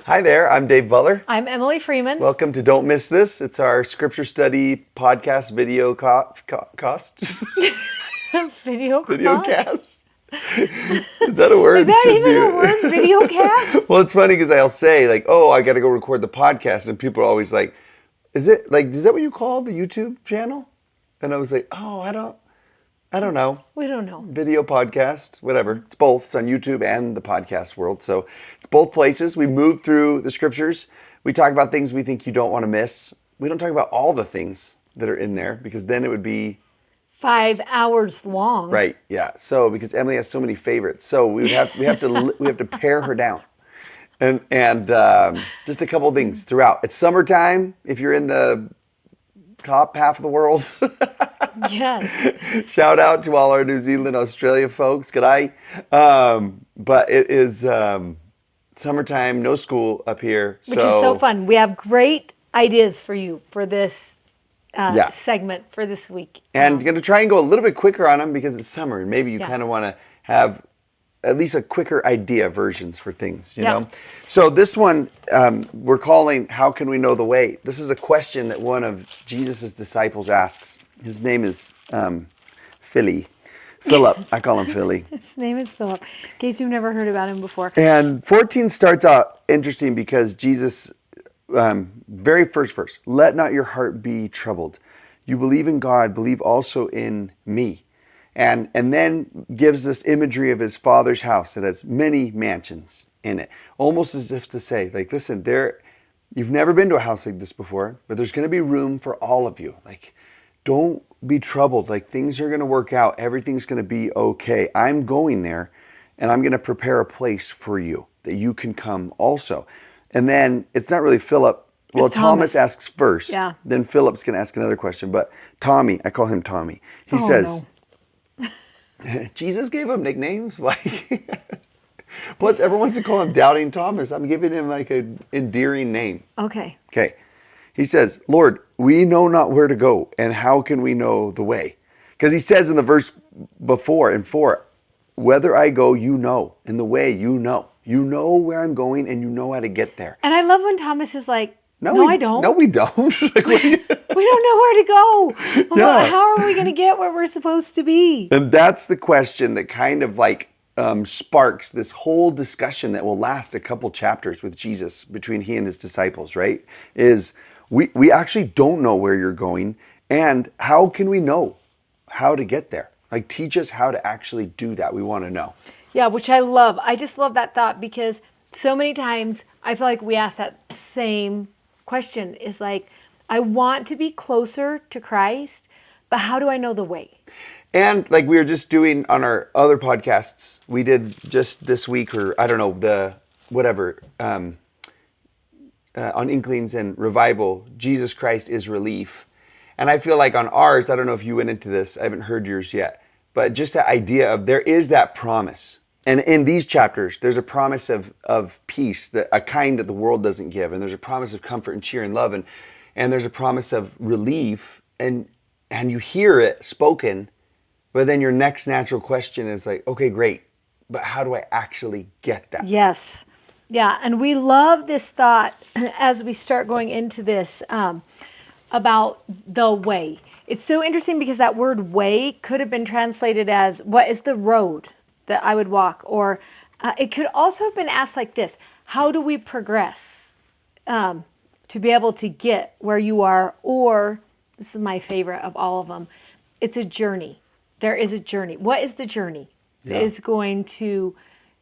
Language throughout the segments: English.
Hi there, I'm Dave Butler. I'm Emily Freeman. Welcome to Don't Miss This. It's our scripture study podcast video cost. Video cast. Is that a word? Is that even a word? Video cast? Well, it's funny because I'll say like, "Oh, I got to go record the podcast," and people are always like, "Is that what you call the YouTube channel?" And I was like, "Oh, I don't know. We don't know. Video podcast, whatever. It's both. It's on YouTube and the podcast world. So it's both places. We move through the scriptures. We talk about things we think you don't want to miss. We don't talk about all the things that are in there because then it would be 5 hours long. right. Yeah. So because Emily has so many favorites, so we have to pare her down. And just a couple of things throughout. It's summertime. If you're in the top half of the world. Yes. Shout out to all our New Zealand, Australia folks. G'day. But it is summertime, no school up here. Which is so fun. We have great ideas for you for this Yeah. segment for this week. And going to try and go a little bit quicker on them because it's summer and maybe you kind of want to have at least a quicker idea versions for things, you know? So this one we're calling, How Can We Know the Way? This is a question that one of Jesus' disciples asks. His name is Philip. I call him Philly. His name is Philip, in case you've never heard about him before. And 14 starts out interesting because Jesus, very first verse, let not your heart be troubled. You believe in God, believe also in me. And then gives this imagery of his father's house that has many mansions in it. Almost as if to say, like, listen, you've never been to a house like this before, but there's going to be room for all of you. Like, don't be troubled. Like, things are going to work out. Everything's going to be okay. I'm going there, and I'm going to prepare a place for you that you can come also. And then it's not really Philip. Well, Thomas asks first. Yeah. Then Philip's going to ask another question. But Tommy, I call him Tommy. He says... No. Jesus gave him nicknames. Plus, everyone wants to call him Doubting Thomas. I'm giving him like an endearing name. Okay. He says, Lord, we know not where to go, and how can we know the way? Because he says in the verse before, in 4, whether I go, you know, and the way, you know. You know where I'm going, and you know how to get there. And I love when Thomas is like, no, I don't. No, we don't. Like, we don't know where to go. Yeah. How are we going to get where we're supposed to be? And that's the question that kind of like sparks this whole discussion that will last a couple chapters with Jesus between he and his disciples, right? Is we actually don't know where you're going, and how can we know how to get there? Like, teach us how to actually do that. We want to know. Yeah, which I love. I just love that thought because so many times I feel like we ask that same question is like, I want to be closer to Christ, but how do I know the way? And like we were just doing on our other podcasts, we did just this week, or I don't know, on Inklings and Revival, Jesus Christ is relief. And I feel like on ours, I don't know if you went into this, I haven't heard yours yet, but just the idea of there is that promise. And in these chapters, there's a promise of peace, a kind that the world doesn't give. And there's a promise of comfort and cheer and love. And there's a promise of relief. And you hear it spoken, but then your next natural question is like, okay, great. But how do I actually get that? Yes. Yeah. And we love this thought as we start going into this about the way. It's so interesting because that word way could have been translated as, what is the road that I would walk? Or it could also have been asked like this: how do we progress to be able to get where you are? Or, this is my favorite of all of them, it's a journey. There is a journey. What is the journey that is going to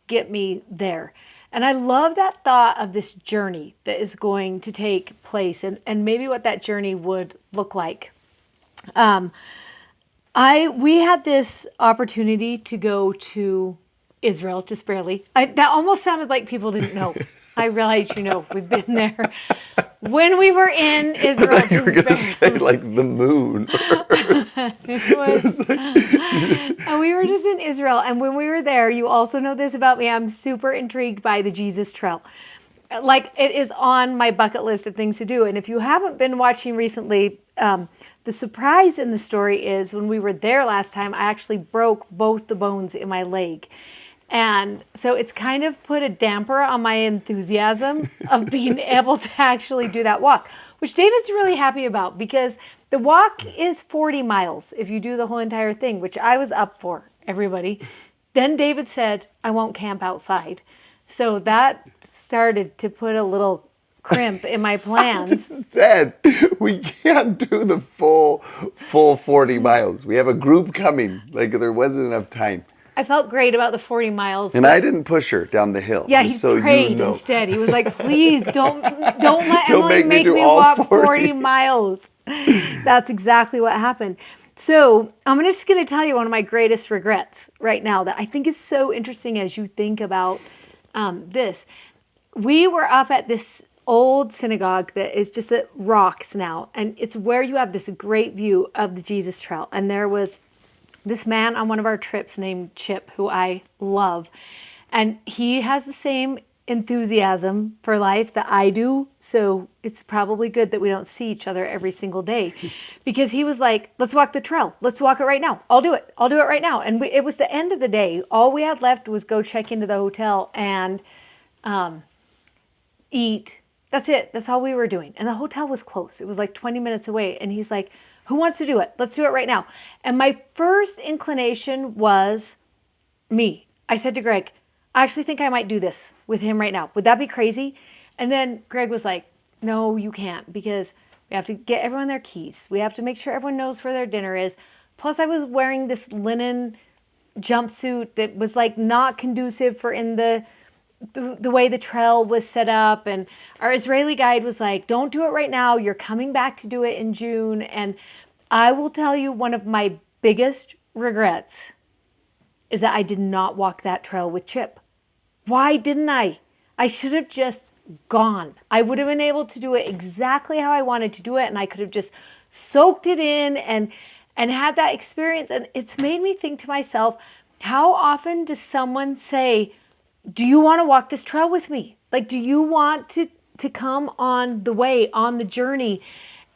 get me there? And I love that thought of this journey that is going to take place and maybe what that journey would look like. We had this opportunity to go to Israel, just barely. That almost sounded like people didn't know. I realize we've been there. When we were in Israel, I thought you were going to say like the moon. It was. And we were just in Israel. And when we were there, you also know this about me, I'm super intrigued by the Jesus Trail. Like, it is on my bucket list of things to do. And if you haven't been watching recently, the surprise in the story is when we were there last time, I actually broke both the bones in my leg. And so it's kind of put a damper on my enthusiasm of being able to actually do that walk, which David's really happy about because the walk is 40 miles if you do the whole entire thing, which I was up for, everybody. Then David said, I won't camp outside. So that started to put a little crimp in my plans. Said we can't do the full 40 miles. We have a group coming. Like there wasn't enough time. I felt great about the 40 miles. And I didn't push her down the hill. Yeah, he prayed instead. He was like, please don't let Emily make me walk 40 miles. That's exactly what happened. So I'm just going to tell you one of my greatest regrets right now that I think is so interesting as you think about this. We were up at this old synagogue that is just at rocks now. And it's where you have this great view of the Jesus Trail. And there was this man on one of our trips named Chip, who I love. And he has the same enthusiasm for life that I do. So it's probably good that we don't see each other every single day because he was like, let's walk the trail. Let's walk it right now. I'll do it. I'll do it right now. And it was the end of the day. All we had left was go check into the hotel and eat. That's it. That's all we were doing. And the hotel was close. It was like 20 minutes away. And he's like, who wants to do it? Let's do it right now. And my first inclination was me. I said to Greg, I actually think I might do this with him right now. Would that be crazy? And then Greg was like, no, you can't because we have to get everyone their keys. We have to make sure everyone knows where their dinner is. Plus I was wearing this linen jumpsuit that was like not conducive for in the way the trail was set up. And our Israeli guide was like, don't do it right now. You're coming back to do it in June. And I will tell you one of my biggest regrets is that I did not walk that trail with Chip. Why didn't I? I should have just gone. I would have been able to do it exactly how I wanted to do it. And I could have just soaked it in and had that experience. And it's made me think to myself, how often does someone say, do you want to walk this trail with me? Like, do you want to come on the way, on the journey?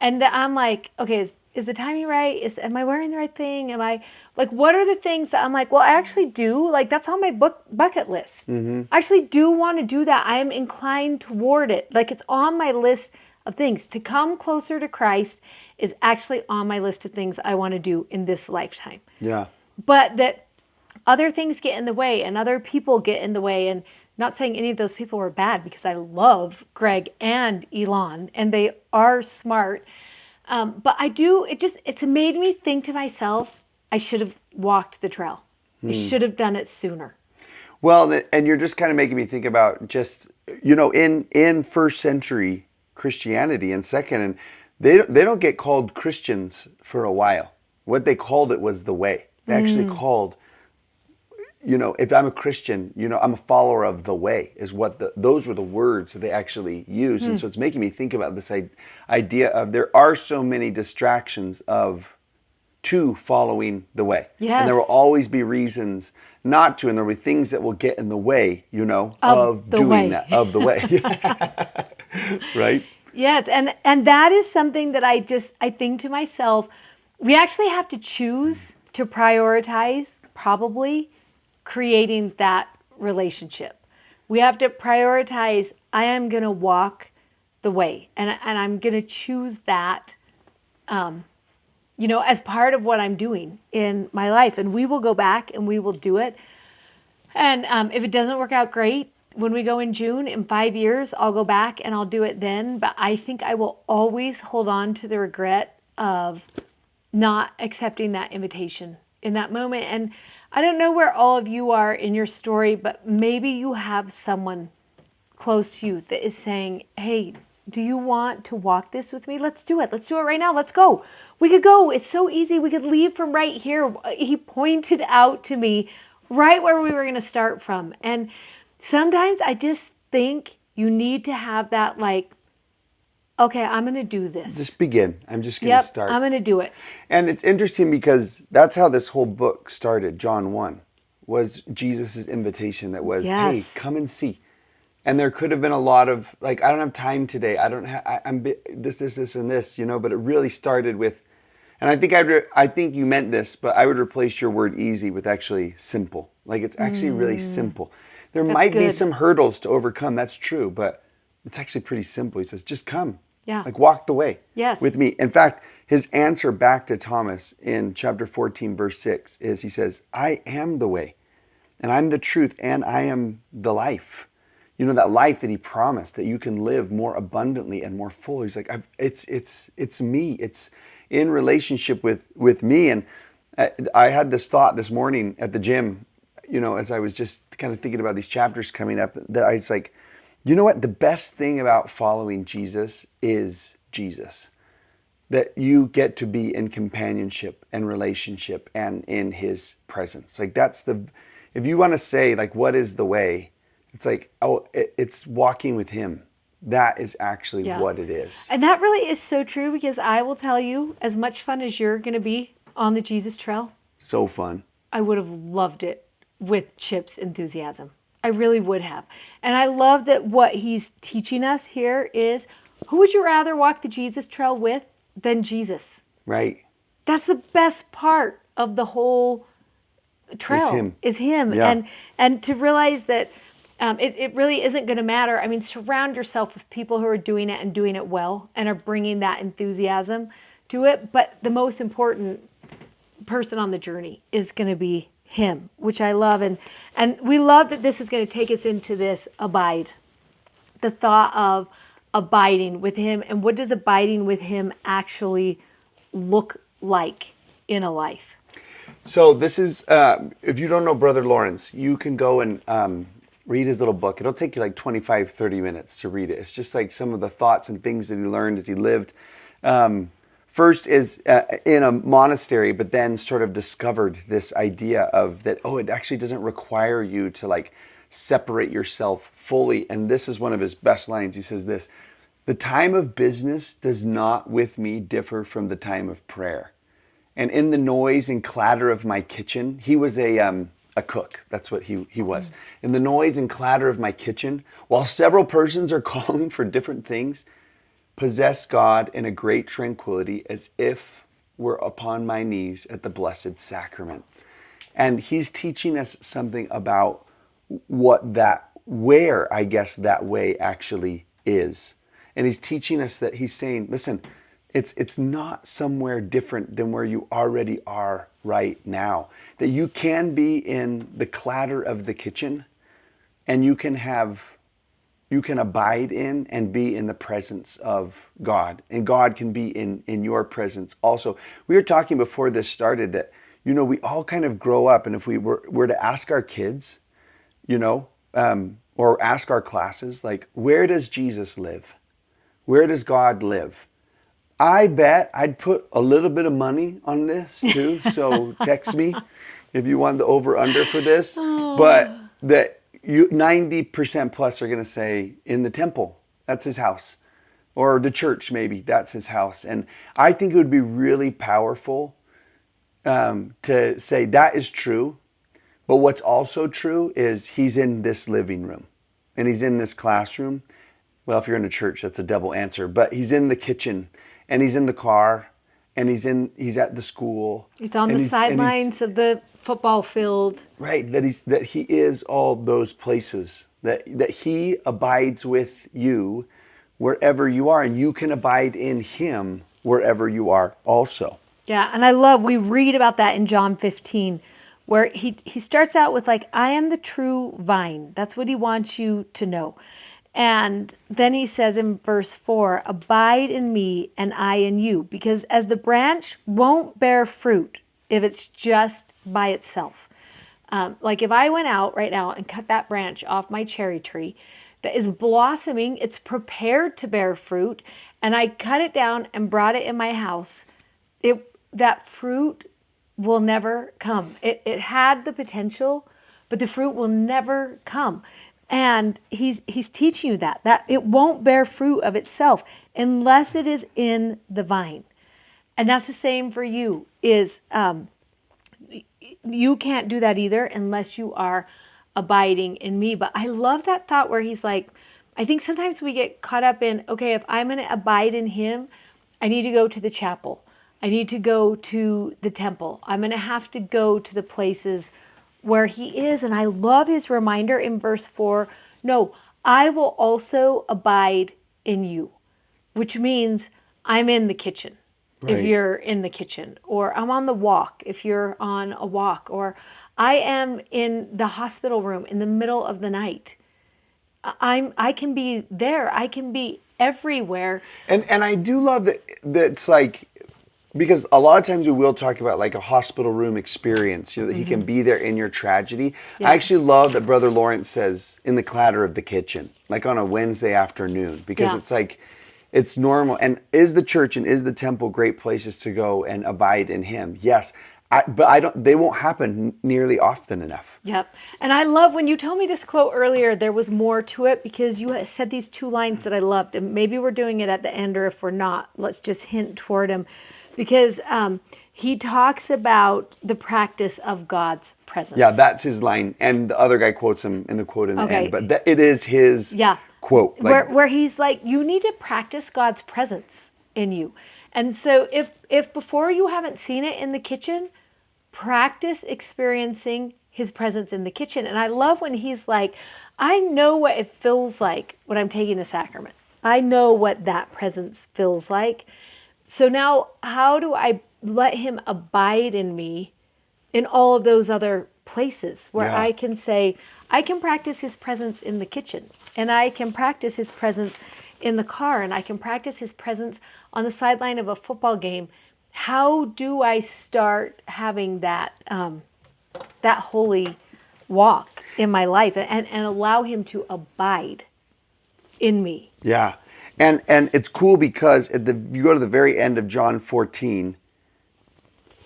And I'm like, okay, is the timing right? Am I wearing the right thing? Am I like, what are the things that I'm like, well, I actually do. Like, that's on my bucket list. I actually do want to do that. I am inclined toward it. Like, it's on my list of things. To come closer to Christ is actually on my list of things I want to do in this lifetime. Yeah. But that other things get in the way and other people get in the way. And not saying any of those people were bad because I love Greg and Elon and they are smart. But it's made me think to myself, I should have walked the trail. I should have done it sooner. Well, and you're just kind of making me think about just, in first century Christianity and second, and they don't get called Christians for a while. What they called it was the way. They actually called, if I'm a Christian, I'm a follower of the way is what those were the words that they actually used. And so it's making me think about this idea of there are so many distractions to following the way. Yes. And there will always be reasons not to, and there will be things that will get in the way, of doing that, of the way. Right? Yes, and that is something that I think to myself, we actually have to choose to prioritize probably creating that relationship. We have to prioritize, I am going to walk the way and I'm going to choose that, as part of what I'm doing in my life. And we will go back and we will do it. And if it doesn't work out great, when we go in June, in 5 years, I'll go back and I'll do it then. But I think I will always hold on to the regret of not accepting that invitation in that moment. And I don't know where all of you are in your story, but maybe you have someone close to you that is saying, hey, do you want to walk this with me? Let's do it. Let's do it right now. Let's go. We could go. It's so easy. We could leave from right here. He pointed out to me right where we were going to start from. And sometimes I just think you need to have that okay, I'm going to do this. Just begin. I'm just going to start. I'm going to do it. And it's interesting because that's how this whole book started. John 1 was Jesus' invitation that was, hey, come and see. And there could have been a lot of I don't have time today. I'm this, and this, but it really started with, And I think you meant this, but I would replace your word easy with actually simple. Like it's actually really simple. There That's might be good. some hurdles to overcome. That's true, but it's actually pretty simple. He says, just come. Yeah. Like walk the way Yes. with me. In fact, his answer back to Thomas in chapter 14, verse 6 is he says, I am the way and I'm the truth and I am the life. You know, that life that he promised that you can live more abundantly and more full. He's like, it's me. It's in relationship with me. And I had this thought this morning at the gym, you know, as I was just kind of thinking about these chapters coming up, that I was like, you know what? The best thing about following Jesus is Jesus. That you get to be in companionship and relationship and in his presence. Like if you want to say like, what is the way? It's like, it's walking with him. That is actually what it is. And that really is so true, because I will tell you, as much fun as you're going to be on the Jesus Trail, So fun. I would have loved it with Chip's enthusiasm. I really would have. And I love that what he's teaching us here is, who would you rather walk the Jesus Trail with than Jesus? Right. That's the best part of the whole trail. Is him. Yeah. And to realize that it really isn't going to matter. I mean, surround yourself with people who are doing it and doing it well and are bringing that enthusiasm to it. But the most important person on the journey is going to be him, which I love. And we love that this is going to take us into this abide, the thought of abiding with him. And what does abiding with him actually look like in a life? So this is, if you don't know Brother Lawrence, you can go and read his little book. It'll take you like 25, 30 minutes to read it. It's just like some of the thoughts and things that he learned as he lived. First is in a monastery, but then sort of discovered this idea of that, it actually doesn't require you to like separate yourself fully. And this is one of his best lines. He says this: the time of business does not with me differ from the time of prayer. And in the noise and clatter of my kitchen, he was a cook. That's what he was. In the noise and clatter of my kitchen, while several persons are calling for different things, possess God in a great tranquility as if were upon my knees at the blessed sacrament. And he's teaching us something about where I guess that way actually is. And he's teaching us that he's saying, listen, it's not somewhere different than where you already are right now. That you can be in the clatter of the kitchen and you can abide in and be in the presence of God. And God can be in your presence also. We were talking before this started that, you know, we all kind of grow up, and if we were to ask our kids, you know, or ask our classes, like, where does Jesus live? Where does God live? I bet I'd put a little bit of money on this too. So text me if you want the over under for this. But that 90% plus are going to say in the temple, that's his house. Or the church, maybe that's his house. And I think it would be really powerful to say that is true. But what's also true is he's in this living room and he's in this classroom. Well, if you're in a church, that's a double answer. But he's in the kitchen and he's in the car and he's at the school. He's on the sidelines of the football field. Right, that he is all those places. That he abides with you wherever you are, and you can abide in him wherever you are also. Yeah, and we read about that in John 15, where he starts out with like, I am the true vine. That's what he wants you to know. And then he says in verse 4, abide in me and I in you. Because as the branch won't bear fruit if it's just by itself. Like if I went out right now and cut that branch off my cherry tree that is blossoming, it's prepared to bear fruit, and I cut it down and brought it in my house, that fruit will never come. It had the potential, but the fruit will never come. And he's teaching you that it won't bear fruit of itself unless it is in the vine. And that's the same for you, is you can't do that either unless you are abiding in me. But I love that thought where he's like, I think sometimes we get caught up in, okay, if I'm going to abide in him, I need to go to the chapel. I need to go to the temple. I'm going to have to go to the places where he is. And I love his reminder in verse 4. No, I will also abide in you, which means I'm in the kitchen. If Right. you're in the kitchen, or I'm on the walk if you're on a walk, or I am in the hospital room in the middle of the night. I can be there. I can be everywhere. And I do love that it's like, because a lot of times we will talk about like a hospital room experience, that he can be there in your tragedy. Yeah. I actually love that Brother Lawrence says in the clatter of the kitchen, like on a Wednesday afternoon, because Yeah. it's like, it's normal. And is the church and is the temple great places to go and abide in him? Yes. But I don't, they won't happen nearly often enough. Yep. And I love when you told me this quote earlier, there was more to it because you said these two lines that I loved. And maybe we're doing it at the end, or if we're not, let's just hint toward him. Because he talks about the practice of God's presence. Yeah, that's his line. And the other guy quotes him in the quote in the Okay. end. But it is his Yeah. quote. Like, Where he's like, you need to practice God's presence in you. And so if before you haven't seen it in the kitchen, practice experiencing his presence in the kitchen. And I love when he's like, I know what it feels like when I'm taking the sacrament. I know what that presence feels like. So now how do I let him abide in me in all of those other places where Yeah. I can say, I can practice his presence in the kitchen, and I can practice his presence in the car, and I can practice his presence on the sideline of a football game. How do I start having that that holy walk in my life and allow him to abide in me? yeah. And it's cool because you go to the very end of John 14,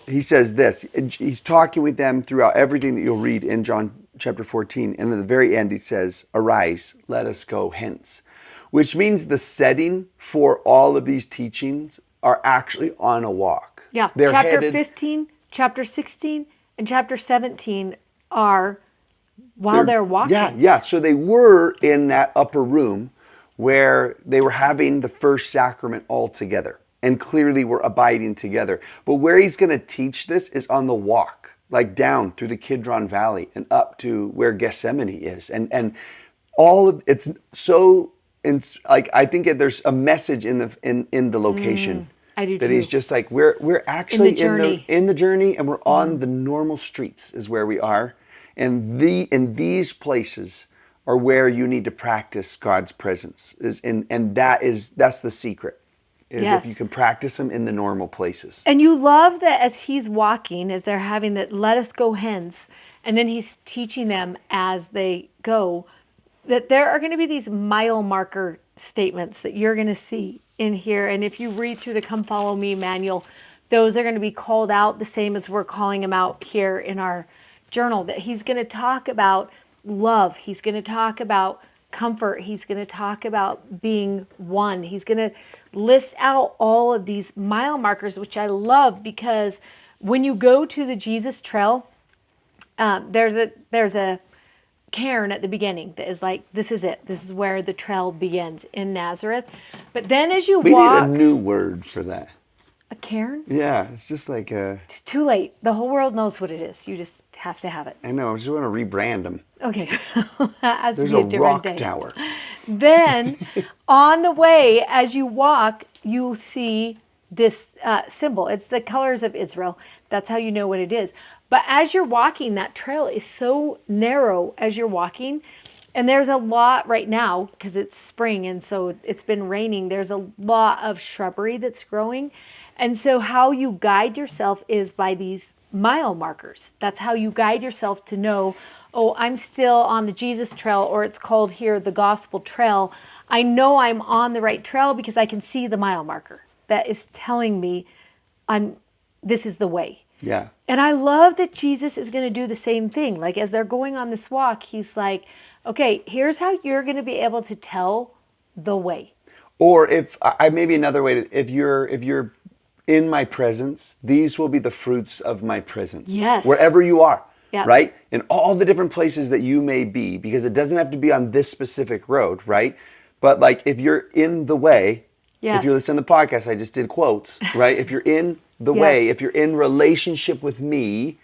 he says this. He's talking with them throughout everything that you'll read in John chapter 14. And at the very end, he says, arise, let us go hence. Which means the setting for all of these teachings are actually on a walk. Yeah, They're chapter headed, 15, chapter 16, and chapter 17 are while they're walking. Yeah. So they were in that upper room where they were having the first sacrament all together and clearly were abiding together. But where he's going to teach this is on the walk, like down through the Kidron Valley and up to where Gethsemane is. And all of it's so, like, I think there's a message in the location. I do that too. he's just like, we're actually journey. in the journey, and we're on the normal streets is where we are. And in these places are where you need to practice God's presence. That's the secret. Is Yes. if you can practice them in the normal places. And you love that as he's walking, as they're having that, let us go hence, and then he's teaching them as they go, that there are going to be these mile marker statements that you're going to see in here. And if you read through the Come Follow Me manual, those are going to be called out the same as we're calling them out here in our journal, that he's going to talk about love. He's going to talk about comfort. He's going to talk about being one. He's going to list out all of these mile markers, which I love, because when you go to the Jesus Trail, there's a cairn at the beginning that is like, this is it. This is where the trail begins in Nazareth. But then as you We walk, need a new word for that. a cairn, Yeah, it's just like it's too late. The whole world knows what it is. You just have to have it. I know, I just want to rebrand them. Okay, that has There's to be a a different rock day. tower. Then on the way, as you walk, you see this symbol. It's the colors of Israel. That's how you know what it is. But as you're walking, that trail is so narrow as you're walking. And there's a lot right now, because it's spring and so it's been raining. There's a lot of shrubbery that's growing. And so how you guide yourself is by these mile markers. That's how you guide yourself to know, oh, I'm still on the Jesus Trail, or it's called here the Gospel Trail. I know I'm on the right trail because I can see the mile marker that is telling me this is the way. Yeah. And I love that Jesus is going to do the same thing. Like as they're going on this walk, he's like, okay, here's how you're going to be able to tell the way. Or if I maybe another way to, if you're in my presence, these will be the fruits of my presence. Yes. Wherever you are. Yeah. Right? In all the different places that you may be, because it doesn't have to be on this specific road, right? But like if you're in the way, Yes. if you listen to the podcast, I just did quotes, right? If you're in the Yes. way, if you're in relationship with me,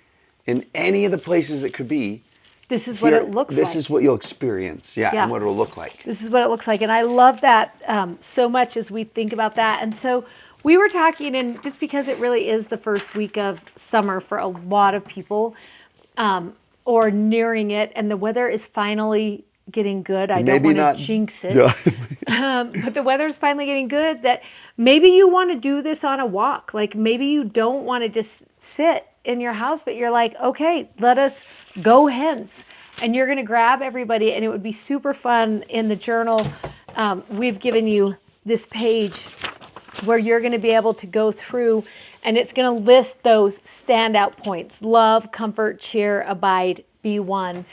in any of the places it could be, This is what it looks this like. is what you'll experience, Yeah. and what it'll look like. This is what it looks like. And I love that so much as we think about that. And so we were talking, and just because it really is the first week of summer for a lot of people, or nearing it, and the weather is finally getting good. I don't Maybe want not. to jinx it. Yeah. But the weather's finally getting good, that maybe you want to do this on a walk. Like maybe you don't want to just sit in your house, but you're like, okay, let us go hence. And you're going to grab everybody, and it would be super fun. In the journal, we've given you this page where you're going to be able to go through, and it's going to list those standout points: love, comfort, cheer, abide, be one.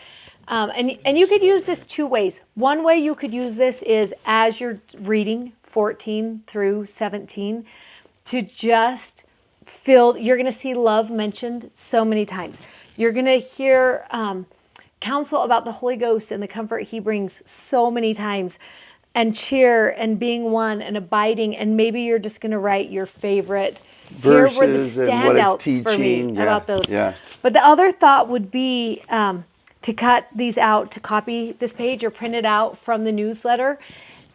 And you could use this two ways. One way you could use this is as you're reading 14 through 17 to just feel, you're going to see love mentioned so many times. You're going to hear counsel about the Holy Ghost and the comfort he brings so many times, and cheer and being one and abiding. And maybe you're just going to write your favorite. Verses Here were the and what it's standouts for me teaching. Yeah, about those. yeah. But the other thought would be to cut these out, to copy this page or print it out from the newsletter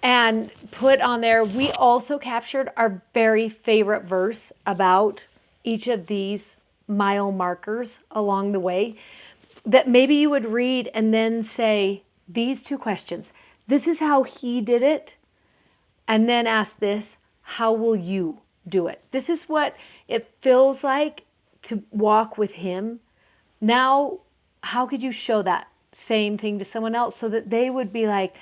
and put on there. We also captured our very favorite verse about each of these mile markers along the way, that maybe you would read and then say these two questions. This is how he did it. And then ask this: how will you do it? This is what it feels like to walk with him. Now, how could you show that same thing to someone else so that they would be like,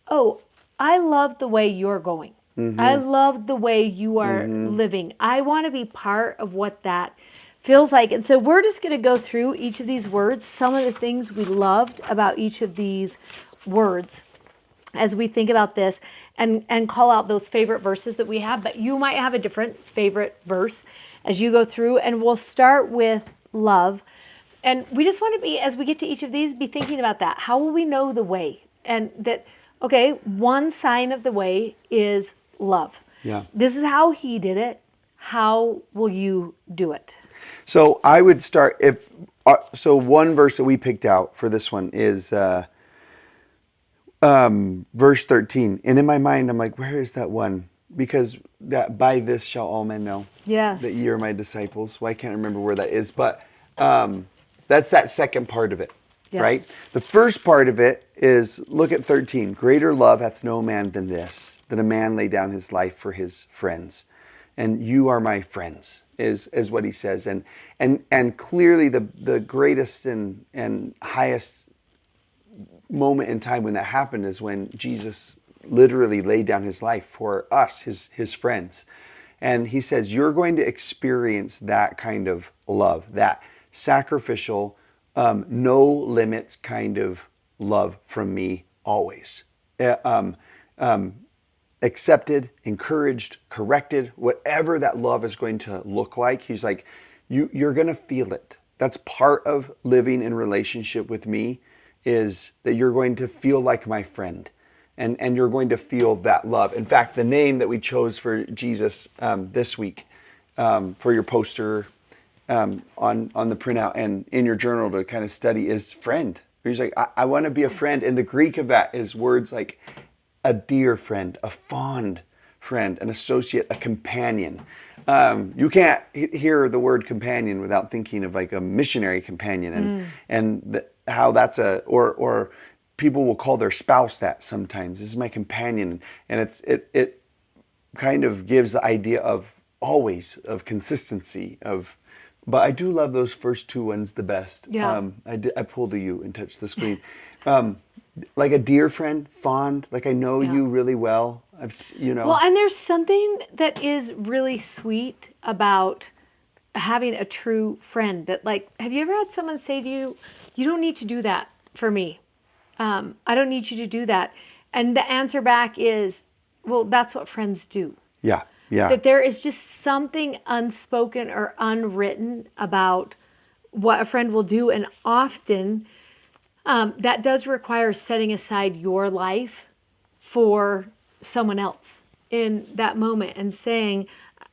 oh, I love the way you're going. I love the way you are living. I want to be part of what that feels like. And so we're just going to go through each of these words, some of the things we loved about each of these words as we think about this, and call out those favorite verses that we have. But you might have a different favorite verse as you go through, and we'll start with love. And we just want to be, as we get to each of these, be thinking about that. How will we know the way? And that, okay, one sign of the way is love. Yeah. This is how he did it. How will you do it? So I would start so one verse that we picked out for this one is verse 13. And in my mind, I'm like, where is that one? Because that by this shall all men know Yes. that ye are my disciples. Well, I can't remember where that is, but that's that second part of it, Yeah. right? The first part of it is, look at 13. Greater love hath no man than this, that a man lay down his life for his friends. And you are my friends, is what he says. And clearly the greatest and highest moment in time when that happened is when Jesus literally laid down his life for us, his friends. And he says, you're going to experience that kind of love, that sacrificial, no limits kind of love from me always. Accepted, encouraged, corrected, whatever that love is going to look like. He's like, you're going to feel it. That's part of living in relationship with me, is that you're going to feel like my friend, and you're going to feel that love. In fact, the name that we chose for Jesus this week for your poster on the printout and in your journal to kind of study is friend. He's like, I want to be a friend. And the Greek of that is words like a dear friend, a fond friend, an associate, a companion. You can't hear the word companion without thinking of like a missionary companion, and how that's or people will call their spouse that sometimes. This is my companion, and it kind of gives the idea of always, of consistency, of. But I do love those first two ones the best. Yeah. I pulled to you and touched the screen. Like a dear friend, fond, like I know you really well. Well, and there's something that is really sweet about having a true friend. That, like, have you ever had someone say to you, you don't need to do that for me. I don't need you to do that. And the answer back is, well, that's what friends do. Yeah, yeah. That there is just something unspoken or unwritten about what a friend will do. And often that does require setting aside your life for someone else in that moment and saying,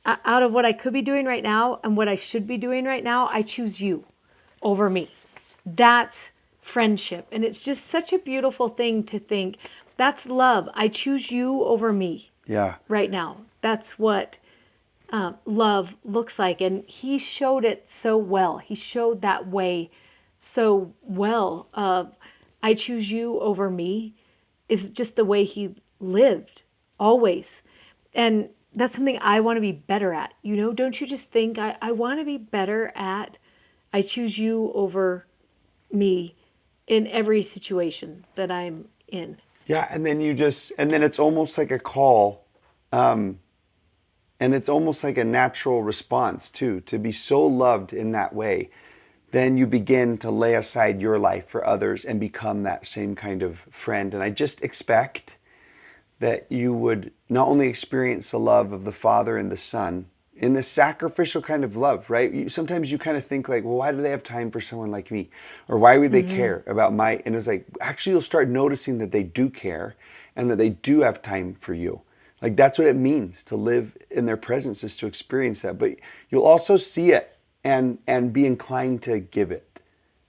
out of what I could be doing right now and what I should be doing right now, I choose you over me. That's friendship. And it's just such a beautiful thing to think. That's love. I choose you over me Yeah. right now. That's what love looks like. And he showed it so well. He showed that way so well. I choose you over me is just the way he lived always. And that's something I want to be better at. Don't you just think I want to be better at I choose you over me in every situation that I'm in. Yeah, and then it's almost like a call, and it's almost like a natural response too, to be so loved in that way. Then you begin to lay aside your life for others and become that same kind of friend. And I just expect that you would not only experience the love of the Father and the Son in this sacrificial kind of love, right? Sometimes you kind of think like, well, why do they have time for someone like me? Or why would they care about and it's like, actually you'll start noticing that they do care and that they do have time for you. Like that's what it means to live in their presence, is to experience that. But you'll also see it and be inclined to give it,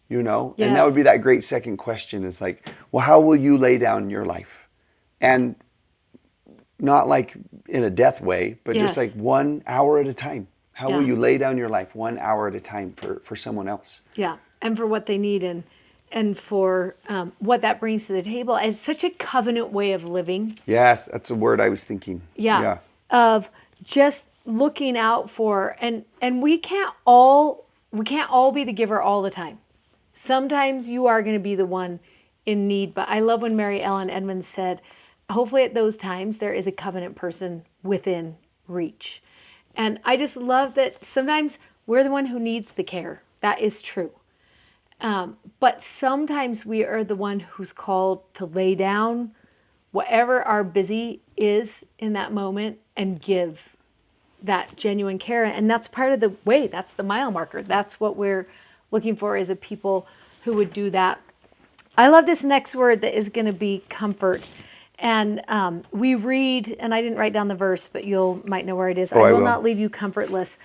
Yes. And that would be that great second question, is like, well, how will you lay down your life? And not like in a death way, but Yes. just like 1 hour at a time. How will Yeah. you lay down your life 1 hour at a time for someone else? Yeah, and for what they need and for what that brings to the table as such a covenant way of living. Yes, that's a word I was thinking. Yeah. Of just looking out for and we can't all be the giver all the time. Sometimes you are going to be the one in need, but I love when Mary Ellen Edmonds said, hopefully at those times there is a covenant person within reach. And I just love that sometimes we're the one who needs the care. That is true. But sometimes we are the one who's called to lay down whatever our busy is in that moment and give that genuine care. And that's part of the way. That's the mile marker. That's what we're looking for, is a people who would do that. I love this next word that is going to be comfort. And we read, and I didn't write down the verse, but you might know where it is. Oh, I I will will. not leave you comfortless.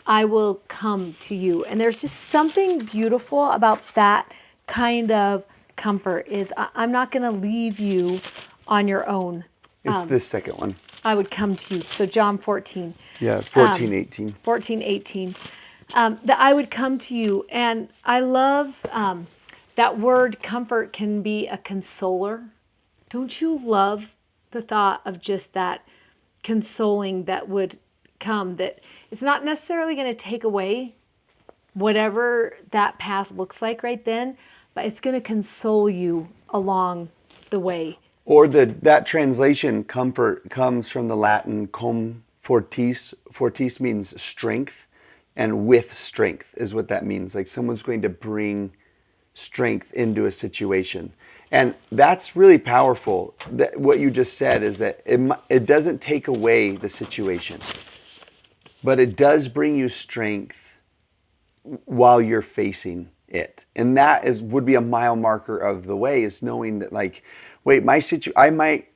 I will come to you. And there's just something beautiful about that kind of comfort, is I'm not going to leave you on your own. It's this second one. I would come to you. So John 14. Yeah, 14, 18. 14, 18. That I would come to you. And I love that word comfort can be a consoler. Don't you love the thought of just that consoling that would come, that it's not necessarily going to take away whatever that path looks like right then, but it's going to console you along the way. Or that translation, comfort, comes from the Latin cum fortis. Fortis means strength, and with strength is what that means. Like someone's going to bring strength into a situation. And that's really powerful. That what you just said is that it doesn't take away the situation, but it does bring you strength while you're facing it. And that would be a mile marker of the way, is knowing that, like, wait,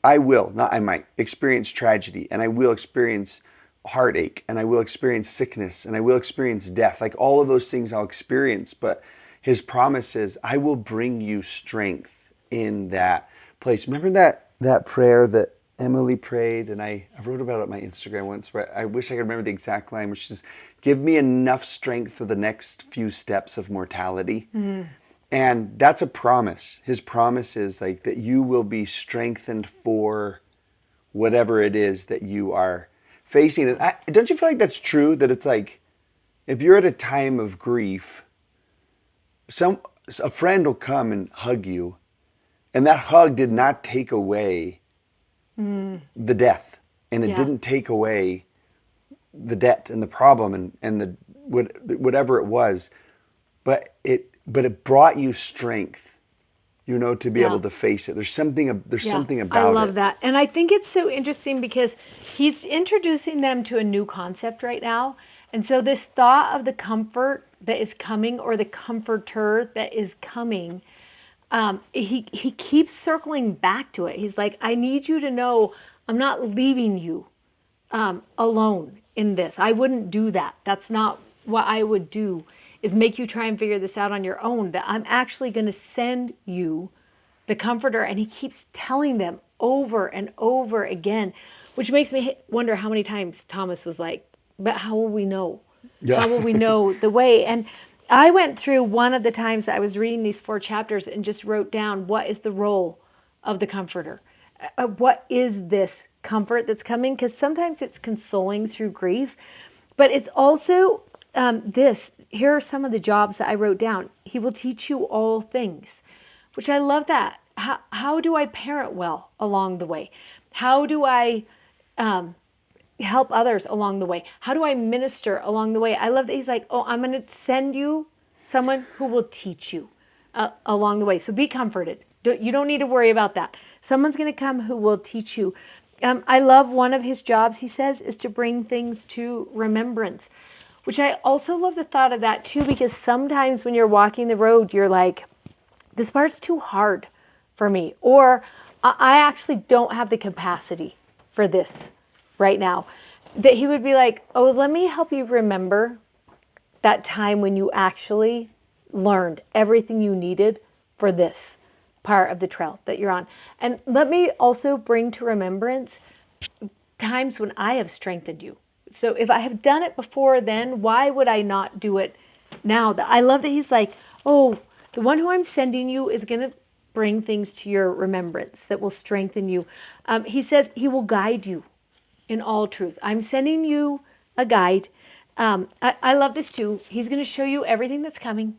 I will experience tragedy, and I will experience heartache, and I will experience sickness, and I will experience death. Like all of those things I'll experience, but his promise is, I will bring you strength in that place. Remember that prayer that Emily prayed, and I wrote about it on my Instagram once, but I wish I could remember the exact line, which is, give me enough strength for the next few steps of mortality. And that's a promise. His promise is like that you will be strengthened for whatever it is that you are facing. And don't you feel like that's true? That it's like, if you're at a time of grief, a friend will come and hug you, and that hug did not take away the death, and it didn't take away the debt and the problem and the whatever it was, but it brought you strength, to be able to face it. There's something about it. I love that. And I think it's so interesting because he's introducing them to a new concept right now. And so this thought of the comfort that is coming, or the comforter that is coming, he keeps circling back to it. He's like, I need you to know I'm not leaving you alone in this. I wouldn't do that. That's not what I would do, is make you try and figure this out on your own. That I'm actually going to send you the comforter. And he keeps telling them over and over again, which makes me wonder how many times Thomas was like, but how will we know? Yeah. How will we know the way? And I went through one of the times that I was reading these 4 chapters and just wrote down, what is the role of the comforter? What is this comfort that's coming? Because sometimes it's consoling through grief, but it's also this. Here are some of the jobs that I wrote down. He will teach you all things, which I love that. How do I parent well along the way? How do I help others along the way? How do I minister along the way? I love that he's like, oh, I'm going to send you someone who will teach you along the way. So be comforted. You don't need to worry about that. Someone's going to come who will teach you. I love one of his jobs, he says, is to bring things to remembrance, which I also love the thought of that too, because sometimes when you're walking the road, you're like, this part's too hard for me, or I actually don't have the capacity for this right now. That he would be like, oh, let me help you remember that time when you actually learned everything you needed for this part of the trail that you're on. And let me also bring to remembrance times when I have strengthened you. So if I have done it before then, why would I not do it now? I love that he's like, oh, the one who I'm sending you is going to bring things to your remembrance that will strengthen you. He says he will guide you in all truth. I'm sending you a guide. I love this too. He's going to show you everything that's coming.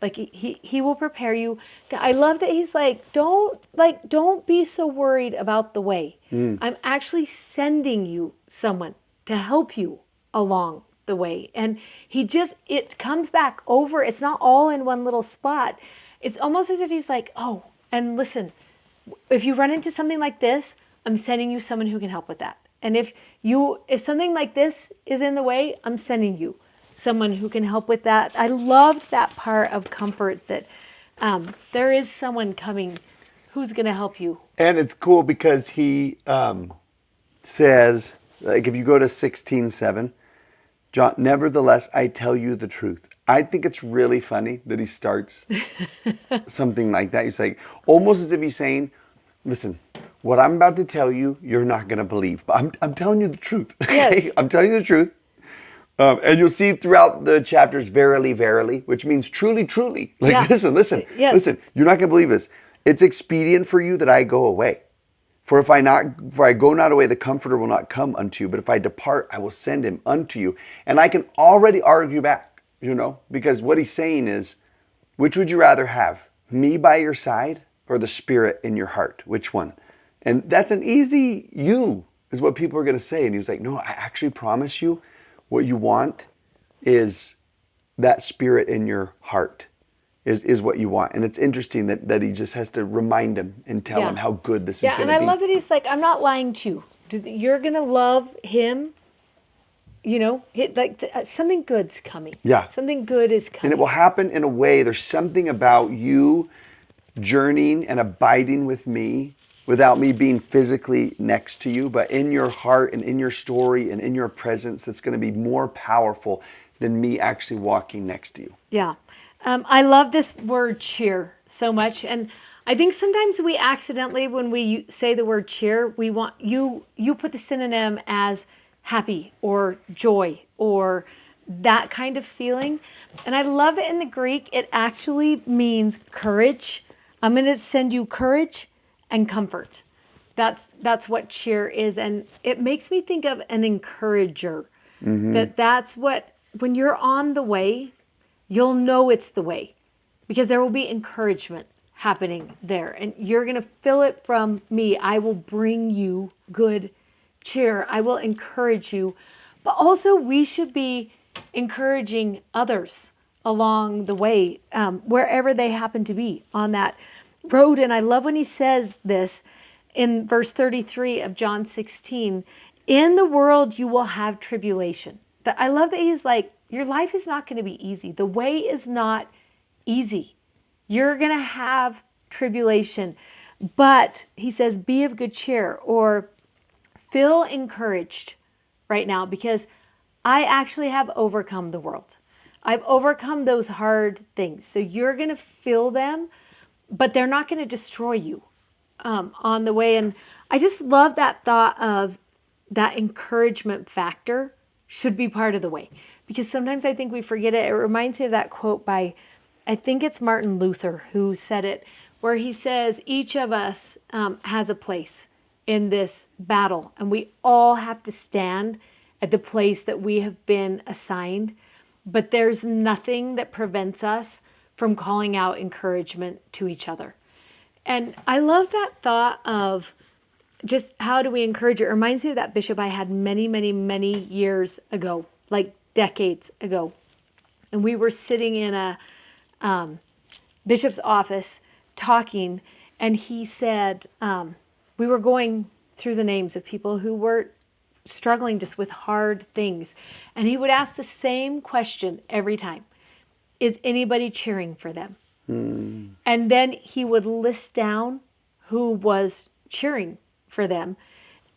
Like he will prepare you. I love that he's like, don't be so worried about the way. I'm actually sending you someone to help you along the way. And it comes back over. It's not all in one little spot. It's almost as if he's like, oh, and listen, if you run into something like this, I'm sending you someone who can help with that. And if something like this is in the way, I'm sending you someone who can help with that. I loved that part of comfort, that there is someone coming who's going to help you. And it's cool because he says, like if you go to 16:7, John, nevertheless, I tell you the truth. I think it's really funny that he starts something like that. He's like, almost as if he's saying, listen, what I'm about to tell you, you're not going to believe. But I'm telling you the truth. Okay? Yes. I'm telling you the truth. And you'll see throughout the chapters, verily, verily, which means truly, truly. Like, Yeah. listen, Yes. listen, you're not going to believe this. It's expedient for you that I go away. For if I go not away, the Comforter will not come unto you. But if I depart, I will send him unto you. And I can already argue back, because what he's saying is, which would you rather have? Me by your side or the Spirit in your heart? Which one? And that's an easy you, is what people are going to say. And he was like, no, I actually promise you, what you want is that Spirit in your heart is what you want. And it's interesting that he just has to remind him and tell him how good this is going to be. Yeah, and I love that he's like, I'm not lying to you. You're going to love him. Something good's coming. Yeah. Something good is coming. And it will happen in a way, there's something about you journeying and abiding with me without me being physically next to you, but in your heart and in your story and in your presence, that's going to be more powerful than me actually walking next to you. Yeah. I love this word cheer so much. And I think sometimes we accidentally, when we say the word cheer, we want you put the synonym as happy or joy or that kind of feeling. And I love that in the Greek, it actually means courage. I'm going to send you courage and comfort. That's what cheer is. And it makes me think of an encourager. That's what, when you're on the way, you'll know it's the way, because there will be encouragement happening there. And you're going to feel it from me. I will bring you good cheer. I will encourage you. But also we should be encouraging others along the way, wherever they happen to be on that road. And I love when he says this in verse 33 of John 16, in the world you will have tribulation. I love that he's like, your life is not going to be easy. The way is not easy. You're going to have tribulation. But he says, be of good cheer, or feel encouraged right now, because I actually have overcome the world. I've overcome those hard things. So you're going to feel them, but they're not going to destroy you on the way. And I just love that thought of that encouragement factor should be part of the way. Because sometimes I think we forget it. It reminds me of that quote by, I think it's Martin Luther who said it, where he says, each of us has a place in this battle, and we all have to stand at the place that we have been assigned. But there's nothing that prevents us from calling out encouragement to each other. And I love that thought of just how do we encourage it. It reminds me of that bishop I had many, many, many years ago, like decades ago. And we were sitting in a bishop's office talking, and he said, we were going through the names of people who were struggling just with hard things. And he would ask the same question every time. Is anybody cheering for them? And then he would list down who was cheering for them.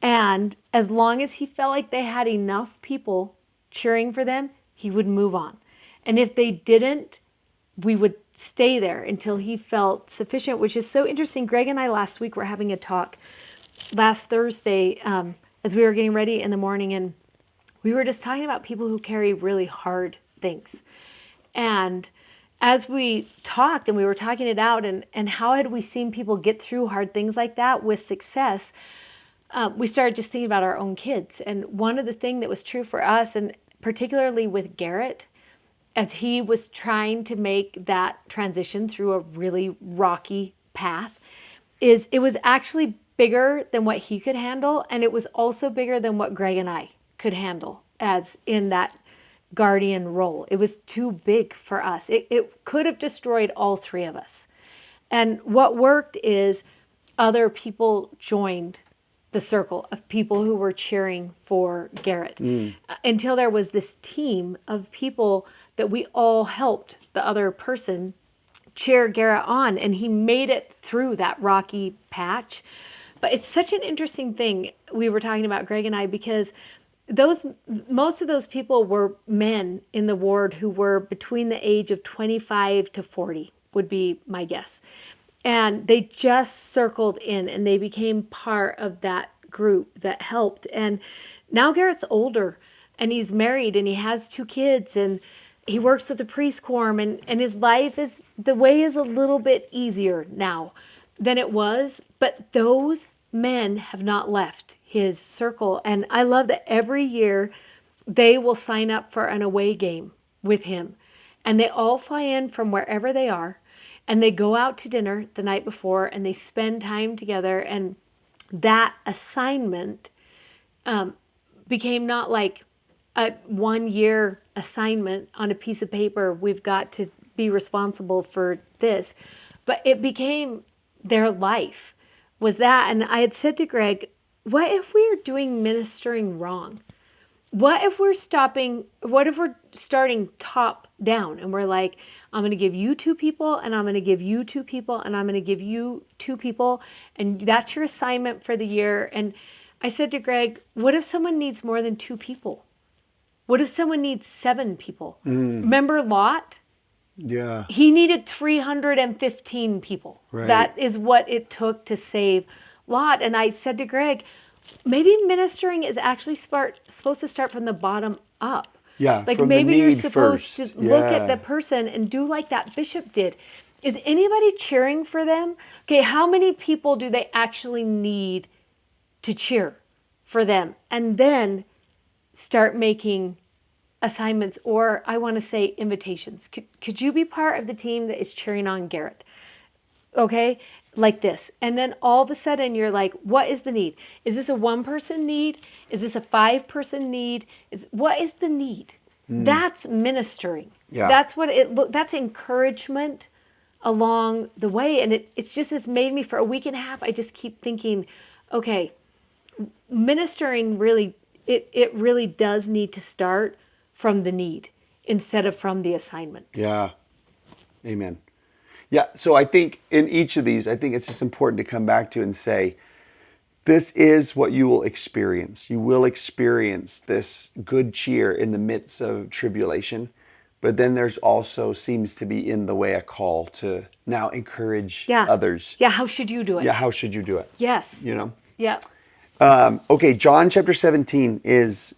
And as long as he felt like they had enough people cheering for them, he would move on. And if they didn't, we would stay there until he felt sufficient, which is so interesting. Greg and I last week were having a talk last Thursday as we were getting ready in the morning, and we were just talking about people who carry really hard things. And as we talked and we were talking it out and how had we seen people get through hard things like that with success, we started just thinking about our own kids. And one of the things that was true for us, and particularly with Garrett, as he was trying to make that transition through a really rocky path, is it was actually bigger than what he could handle. And it was also bigger than what Greg and I could handle as in that guardian role. It was too big for us. It could have destroyed all three of us. And what worked is other people joined the circle of people who were cheering for Garrett until there was this team of people that we all helped the other person cheer Garrett on, and he made it through that rocky patch. But it's such an interesting thing we were talking about, Greg and I, because most of those people were men in the ward who were between the age of 25 to 40 would be my guess. And they just circled in and they became part of that group that helped. And now Garrett's older and he's married and he has 2 kids and he works at the priest quorum, and his life is, the way is a little bit easier now than it was. But those men have not left his circle. And I love that every year they will sign up for an away game with him. And they all fly in from wherever they are. And they go out to dinner the night before and they spend time together. And that assignment became not like a 1-year assignment on a piece of paper. We've got to be responsible for this. But it became their life was that. And I had said to Greg, what if we are doing ministering wrong? What if we're starting top down and we're like, I'm going to give you 2 people and I'm going to give you 2 people and I'm going to give you 2 people. And that's your assignment for the year. And I said to Greg, what if someone needs more than 2 people? What if someone needs 7 people? Remember Lot? Yeah. He needed 315 people. Right. That is what it took to save Lot. And I said to Greg, maybe ministering is actually supposed to start from the bottom up. Yeah, like from the maybe you're need supposed first. to look at Yeah. the person and do like that bishop did. Is anybody cheering for them? Okay, how many people do they actually need to cheer for them? And then start making assignments, or I want to say invitations. Could you be part of the team that is cheering on Garrett? Okay, like this. And then all of a sudden you're like, what is the need? Is this a 1-person need? Is this a 5-person need? What is the need? That's ministering. Yeah. That's what that's encouragement along the way. And it's just has made me, for a week and a half, I just keep thinking, okay, ministering really, it really does need to start from the need instead of from the assignment. Yeah. Amen. Yeah. So I think in each of these, I think it's just important to come back to and say, this is what you will experience. You will experience this good cheer in the midst of tribulation. But then there's also seems to be in the way a call to now encourage Yeah. others. Yeah. How should you do it? Yeah, how should you do it? Yes. You know? Yeah. Okay, John chapter 17 is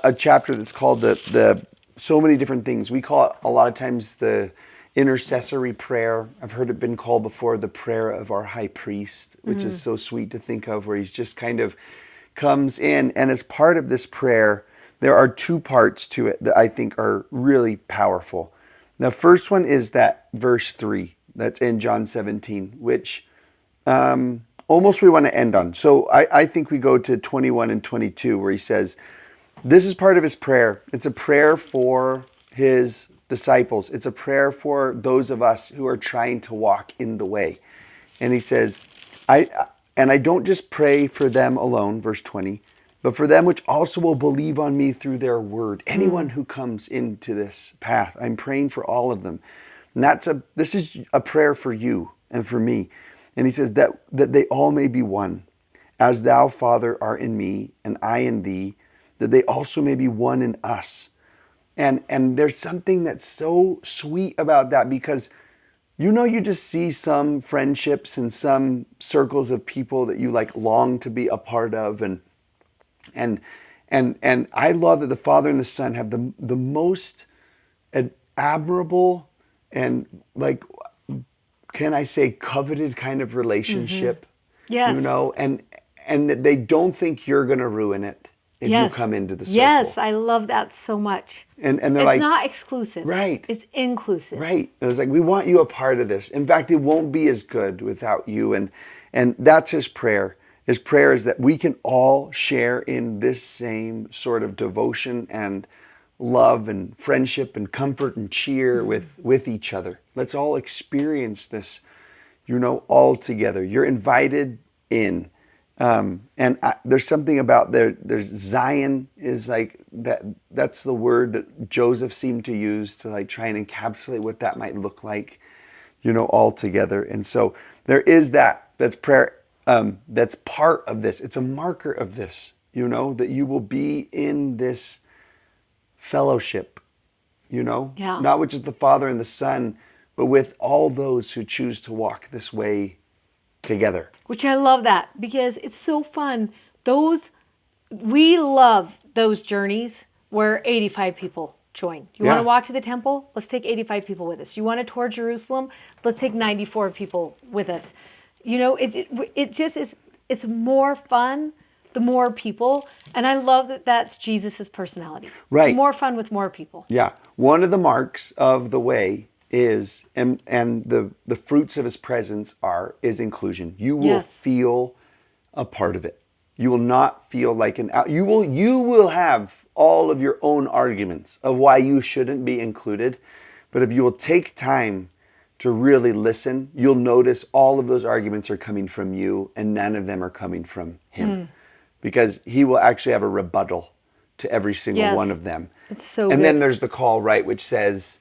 a chapter that's called the so many different things. We call it a lot of times the intercessory prayer. I've heard it been called before the prayer of our high priest, which is so sweet to think of, where he's just kind of comes in, and as part of this prayer, there are two parts to it that I think are really powerful. The first one is that verse 3 that's in John 17, which almost we want to end on. So I think we go to 21 and 22 where he says, this is part of his prayer. It's a prayer for his disciples. It's a prayer for those of us who are trying to walk in the way. And he says, I don't just pray for them alone, verse 20, but for them which also will believe on me through their word. Anyone who comes into this path, I'm praying for all of them. And this is a prayer for you and for me. And he says that they all may be one, as thou, Father, art in me, and I in thee, that they also may be one in us. And there's something that's so sweet about that, because you just see some friendships and some circles of people that you like long to be a part of, and I love that the Father and the Son have the most admirable and, like, can I say, coveted kind of relationship. Yes. And that they don't think you're going to ruin it if you come into the circle. Yes, I love that so much. And they're it's like, not exclusive. Right. It's inclusive. Right. And it's like, we want you a part of this. In fact, it won't be as good without you. And that's his prayer. His prayer is that we can all share in this same sort of devotion and love and friendship and comfort and cheer with each other. Let's all experience this, all together. You're invited in. There's something about there's Zion is like that. That's the word that Joseph seemed to use to like try and encapsulate what that might look like, all together. And so there is that's prayer. That's part of this. It's a marker of this, that you will be in this fellowship, Yeah. not with just the Father and the Son, but with all those who choose to walk this way together. Which I love that, because it's so fun. We love those journeys where 85 people join. You want to walk to the temple? Let's take 85 people with us. You want to tour Jerusalem? Let's take 94 people with us. It just is, it's more fun the more people. And I love that that's Jesus's personality. Right. It's more fun with more people. Yeah. One of the marks of the way is, and the fruits of his presence is inclusion. You will feel a part of it. You will not feel like you will have all of your own arguments of why you shouldn't be included. But if you will take time to really listen, you'll notice all of those arguments are coming from you and none of them are coming from him. Because he will actually have a rebuttal to every single one of them. It's so and good. then there's the call, right, which says,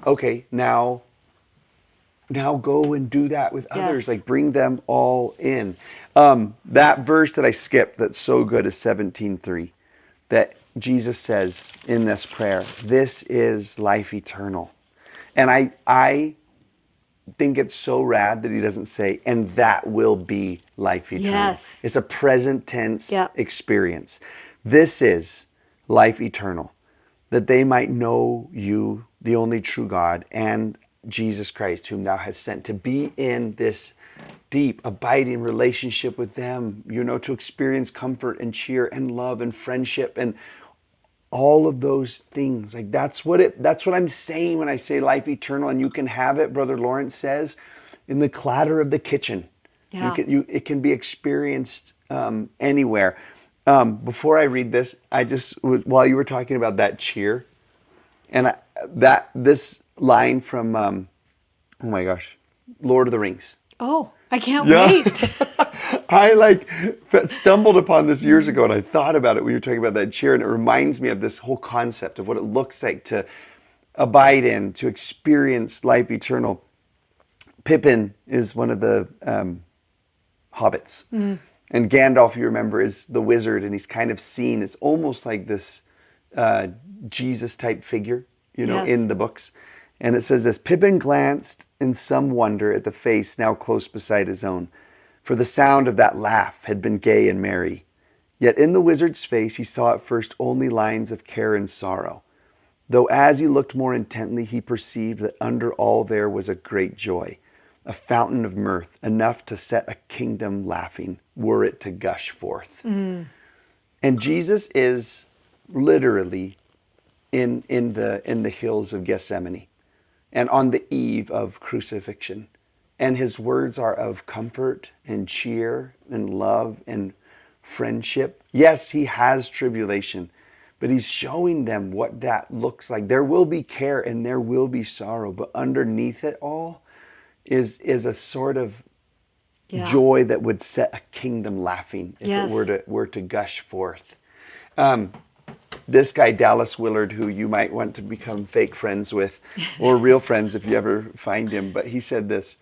okay, now go and do that with others. Like, bring them all in. That verse that I skipped that's so good is 17:3, that Jesus says in this prayer, this is life eternal. And I think it's so rad that he doesn't say, and that will be life eternal. Yes. It's a present tense experience. This is life eternal, that they might know you, the only true God, and Jesus Christ, whom thou hast sent, to be in this deep, abiding relationship with them, to experience comfort and cheer and love and friendship and all of those things. Like, that's what I'm saying when I say life eternal. And you can have it, Brother Lawrence says, in the clatter of the kitchen. Yeah. It can be experienced anywhere. Before I read this, while you were talking about that cheer, and this line from oh my gosh, Lord of the Rings. Oh, I can't wait. I stumbled upon this years ago, and I thought about it when you were talking about that cheer, and it reminds me of this whole concept of what it looks like to abide in, to experience life eternal. Pippin is one of the hobbits, And Gandalf, you remember, is the wizard, and he's kind of seen as almost like this Jesus type figure, Yes. in the books. And it says this: Pippin glanced in some wonder at the face now close beside his own, for the sound of that laugh had been gay and merry. Yet in the wizard's face he saw at first only lines of care and sorrow, though as he looked more intently he perceived that under all there was a great joy, a fountain of mirth, enough to set a kingdom laughing, were it to gush forth. And Jesus is literally in the hills of Gethsemane and on the eve of crucifixion. And his words are of comfort and cheer and love and friendship. Yes, he has tribulation, but he's showing them what that looks like. There will be care and there will be sorrow, but underneath it all is a sort of joy that would set a kingdom laughing if it were to gush forth. This guy, Dallas Willard, who you might want to become fake friends with, or real friends if you ever find him, but he said this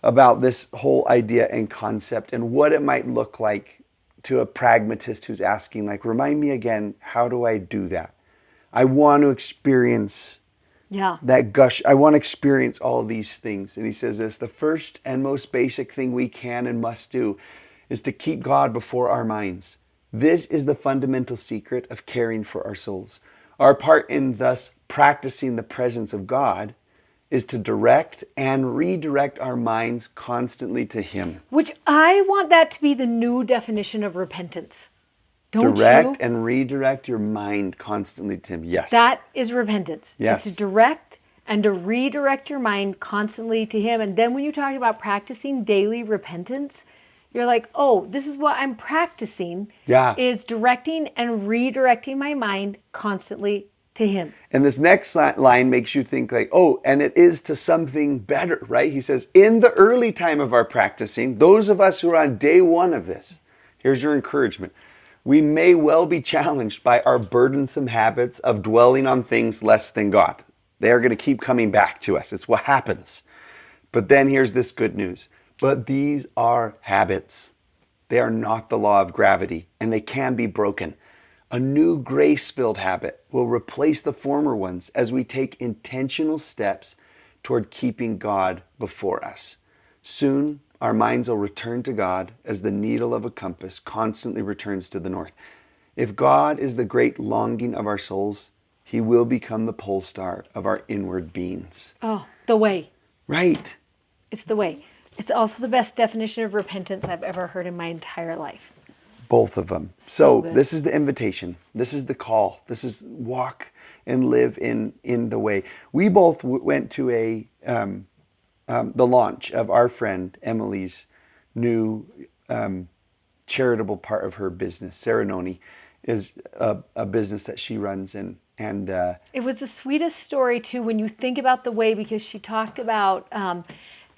about this whole idea and concept and what it might look like to a pragmatist who's asking, like, remind me again, how do I do that? I want to experience that gush. I want to experience all of these things. And he says this: the first and most basic thing we can and must do is to keep God before our minds. This is the fundamental secret of caring for our souls. Our part in thus practicing the presence of God is to direct and redirect our minds constantly to Him. Which I want that to be the new definition of repentance. Don't direct you? and redirect your mind constantly to Him. Yes. That is repentance. Yes. It's to direct and to redirect your mind constantly to Him. And then when you talk about practicing daily repentance, you're like, oh, this is what I'm practicing. Yeah. Is directing and redirecting my mind constantly to Him. And this next line makes you think like, oh, and it is to something better, right? He says, in the early time of our practicing, those of us who are on day one of this, here's your encouragement. We may well be challenged by our burdensome habits of dwelling on things less than God. They are going to keep coming back to us. It's what happens. But then here's this good news. But these are habits. They are not the law of gravity, and they can be broken. A new grace-filled habit will replace the former ones as we take intentional steps toward keeping God before us. Soon, our minds will return to God as the needle of a compass constantly returns to the north. If God is the great longing of our souls, He will become the pole star of our inward beings. Oh, the way. Right. It's the way. It's also the best definition of repentance I've ever heard in my entire life. Both of them. So this is the invitation. This is the call. This is walk and live in the way. We both went to the launch of our friend Emily's new charitable part of her business. Serenoni is a business that she runs, and it was the sweetest story too when you think about the way, because she talked about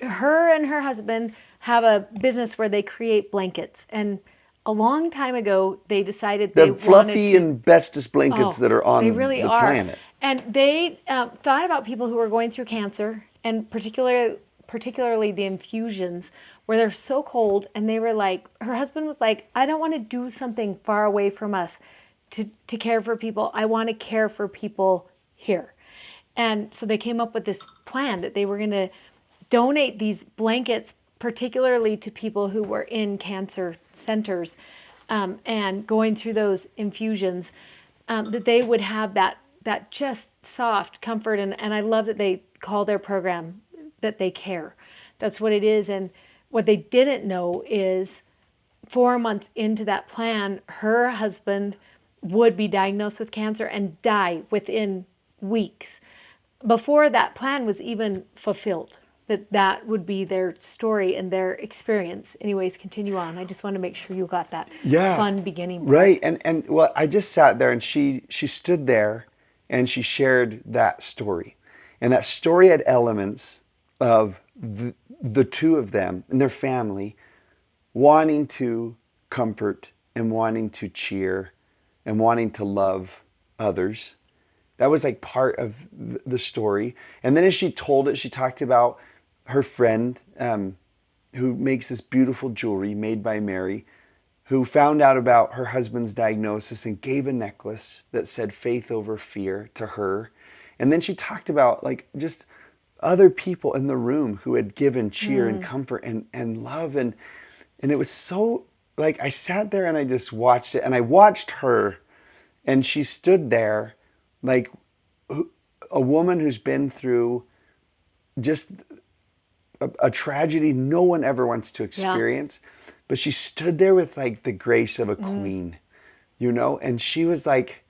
her and her husband have a business where they create blankets, and a long time ago they decided they wanted fluffy to, and bestest blankets that are on they really the are. planet. And they thought about people who were going through cancer, and particularly the infusions where they're so cold. And they were like, her husband was like, I don't want to do something far away from us to care for people. I want to care for people here. And so they came up with this plan that they were going to donate these blankets particularly to people who were in cancer centers and going through those infusions, that they would have that just soft comfort. And I love that they call their program that they care. That's what it is. And what they didn't know is 4 months into that plan, her husband would be diagnosed with cancer and die within weeks before that plan was even fulfilled. That would be their story and their experience. Anyways, continue on. I just want to make sure you got that fun beginning part. Right. And well, I just sat there and she stood there and she shared that story. And that story had elements of the two of them and their family wanting to comfort and wanting to cheer and wanting to love others. That was like part of the story. And then as she told it, she talked about her friend who makes this beautiful jewelry made by Mary, who found out about her husband's diagnosis and gave a necklace that said faith over fear to her. And then she talked about like just other people in the room who had given cheer and comfort and love. And it was so like, I sat there and I just watched it, and I watched her, and she stood there like a woman who's been through just a tragedy no one ever wants to experience. But she stood there with like the grace of a queen, you know, and she was like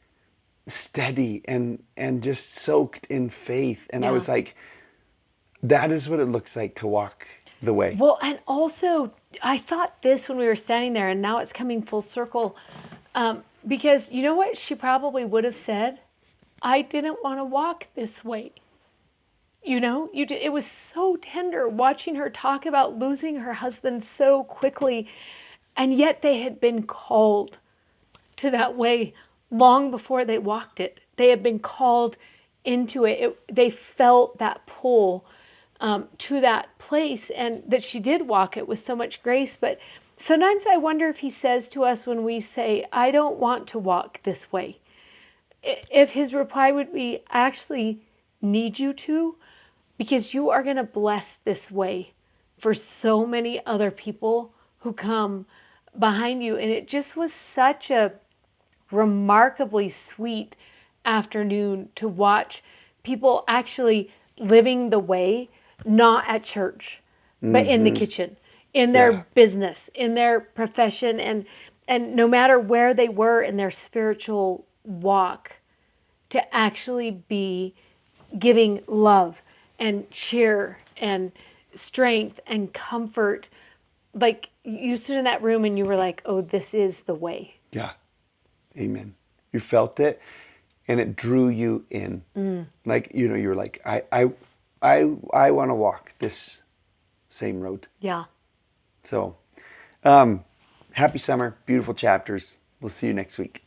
steady and just soaked in faith. And I was like, that is what it looks like to walk the way. Well, and also, I thought this when we were standing there, and now it's coming full circle. Because you know what she probably would have said? I didn't want to walk this way. You know, it was so tender watching her talk about losing her husband so quickly. And yet they had been called to that way long before they walked it. They had been called into it. They felt that pull to that place, and that she did walk it with so much grace. But sometimes I wonder if he says to us when we say, I don't want to walk this way, if his reply would be, I actually need you to, because you are going to bless this way for so many other people who come behind you. And it just was such a remarkably sweet afternoon to watch people actually living the way, not at church, but in the kitchen, in their business, in their profession, and no matter where they were in their spiritual walk, to actually be giving love and cheer and strength and comfort. Like, you stood in that room and you were like, oh, this is the way. Yeah. Amen. You felt it, and it drew you in. Like, you know, you were like, I want to walk this same road. Yeah. So, happy summer, beautiful chapters. We'll see you next week.